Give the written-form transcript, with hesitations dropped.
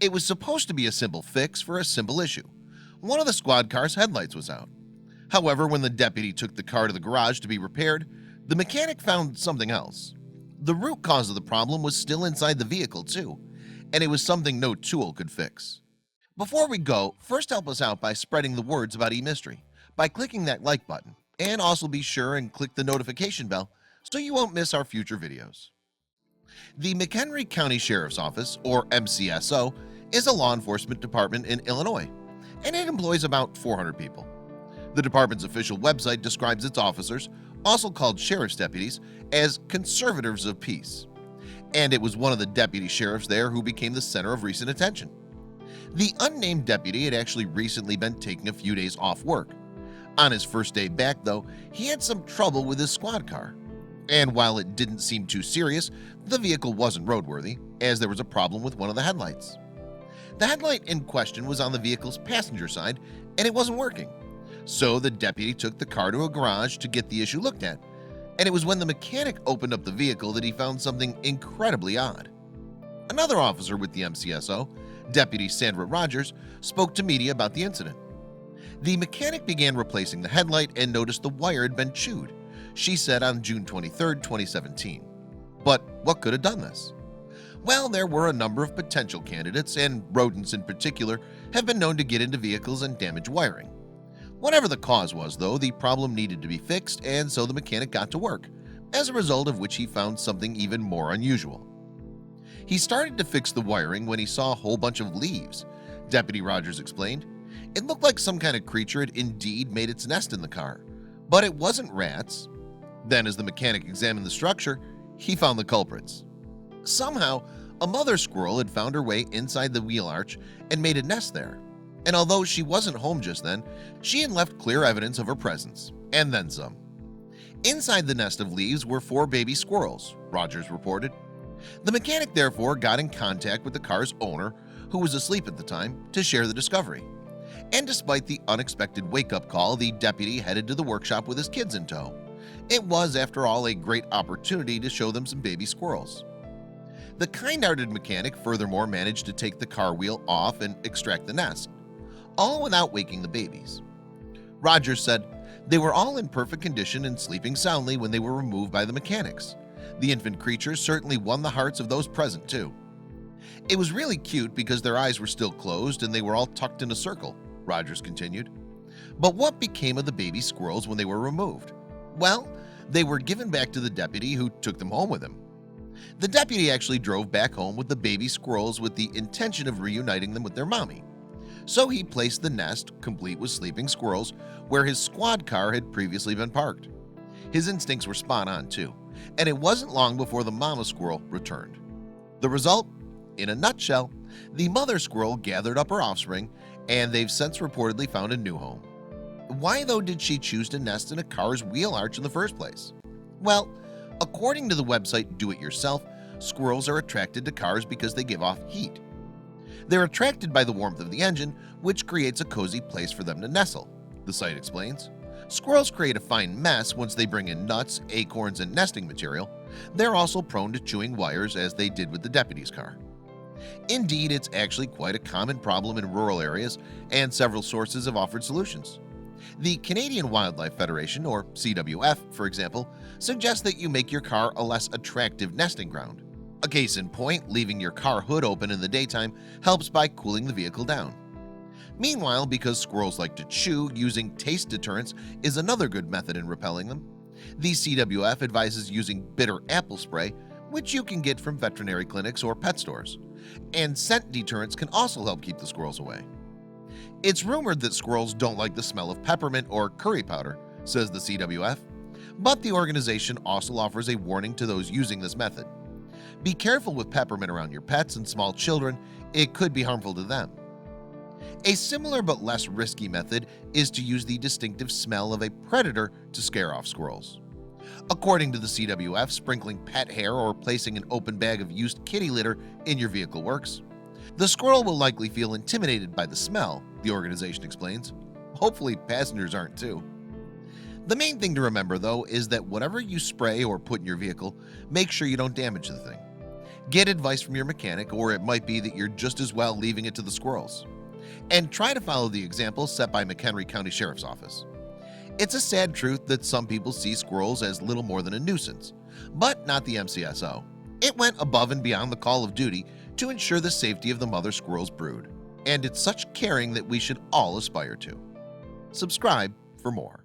It was supposed to be a simple fix for a simple issue. One of the squad car's headlights was out. However, when the deputy took the car to the garage to be repaired, the mechanic found something else. The root cause of the problem was still inside the vehicle too, and it was something no tool could fix. Before we go, first help us out by spreading the words about eMystery by clicking that like button, and also be sure and click the notification bell so you won't miss our future videos. The McHenry County Sheriff's Office, or MCSO, is a law enforcement department in Illinois, and it employs about 400 people. The department's official website describes its officers, also called sheriff's deputies, as conservators of peace. And it was one of the deputy sheriffs there who became the center of recent attention. The unnamed deputy had actually recently been taking a few days off work. On his first day back, though, he had some trouble with his squad car. And while it didn't seem too serious, the vehicle wasn't roadworthy, as there was a problem with one of the headlights. The headlight in question was on the vehicle's passenger side, and it wasn't working. So the deputy took the car to a garage to get the issue looked at, and it was when the mechanic opened up the vehicle that he found something incredibly odd. Another officer with the MCSO, Deputy Sandra Rogers, spoke to media about the incident. The mechanic began replacing the headlight and noticed the wire had been chewed, she said on June 23, 2017. But what could have done this? Well, there were a number of potential candidates, and rodents in particular have been known to get into vehicles and damage wiring. Whatever the cause was, though, the problem needed to be fixed, and so the mechanic got to work, as a result of which he found something even more unusual. He started to fix the wiring when he saw a whole bunch of leaves, Deputy Rogers explained. It looked like some kind of creature had indeed made its nest in the car, but it wasn't rats. Then, as the mechanic examined the structure, he found the culprits. Somehow, a mother squirrel had found her way inside the wheel arch and made a nest there. And although she wasn't home just then, she had left clear evidence of her presence, and then some. Inside the nest of leaves were 4 baby squirrels, Rogers reported. The mechanic therefore got in contact with the car's owner, who was asleep at the time, to share the discovery. And despite the unexpected wake-up call, the deputy headed to the workshop with his kids in tow. It was, after all, a great opportunity to show them some baby squirrels. The kind-hearted mechanic furthermore managed to take the car wheel off and extract the nest, all without waking the babies. Rogers said they were all in perfect condition and sleeping soundly when they were removed by the mechanics. The infant creatures certainly won the hearts of those present too. It was really cute because their eyes were still closed and they were all tucked in a circle, Rogers continued. But what became of the baby squirrels when they were removed? Well, they were given back to the deputy, who took them home with him. The deputy actually drove back home with the baby squirrels with the intention of reuniting them with their mommy. So he placed the nest, complete with sleeping squirrels, where his squad car had previously been parked. His instincts were spot on too, and it wasn't long before the mama squirrel returned. The result? In a nutshell, the mother squirrel gathered up her offspring, and they've since reportedly found a new home. Why, though, did she choose to nest in a car's wheel arch in the first place? Well, according to the website Do It Yourself, squirrels are attracted to cars because they give off heat. They're attracted by the warmth of the engine, which creates a cozy place for them to nestle, the site explains. Squirrels create a fine mess once they bring in nuts, acorns, and nesting material. They're also prone to chewing wires, as they did with the deputy's car. Indeed, it's actually quite a common problem in rural areas, and several sources have offered solutions. The Canadian Wildlife Federation, or CWF, for example, suggests that you make your car a less attractive nesting ground. A case in point, leaving your car hood open in the daytime helps by cooling the vehicle down. Meanwhile, because squirrels like to chew, using taste deterrents is another good method in repelling them. The CWF advises using bitter apple spray, which you can get from veterinary clinics or pet stores. And scent deterrents can also help keep the squirrels away. It's rumored that squirrels don't like the smell of peppermint or curry powder, says the CWF, but the organization also offers a warning to those using this method. Be careful with peppermint around your pets and small children, it could be harmful to them. A similar but less risky method is to use the distinctive smell of a predator to scare off squirrels. According to the CWF, sprinkling pet hair or placing an open bag of used kitty litter in your vehicle works. The squirrel will likely feel intimidated by the smell, the organization explains. Hopefully passengers aren't too. The main thing to remember, though, is that whatever you spray or put in your vehicle, make sure you don't damage the thing. Get advice from your mechanic, or it might be that you're just as well leaving it to the squirrels. And try to follow the example set by McHenry County Sheriff's Office. It's a sad truth that some people see squirrels as little more than a nuisance, but not the MCSO. It went above and beyond the call of duty to ensure the safety of the mother squirrel's brood, and it's such caring that we should all aspire to. Subscribe for more.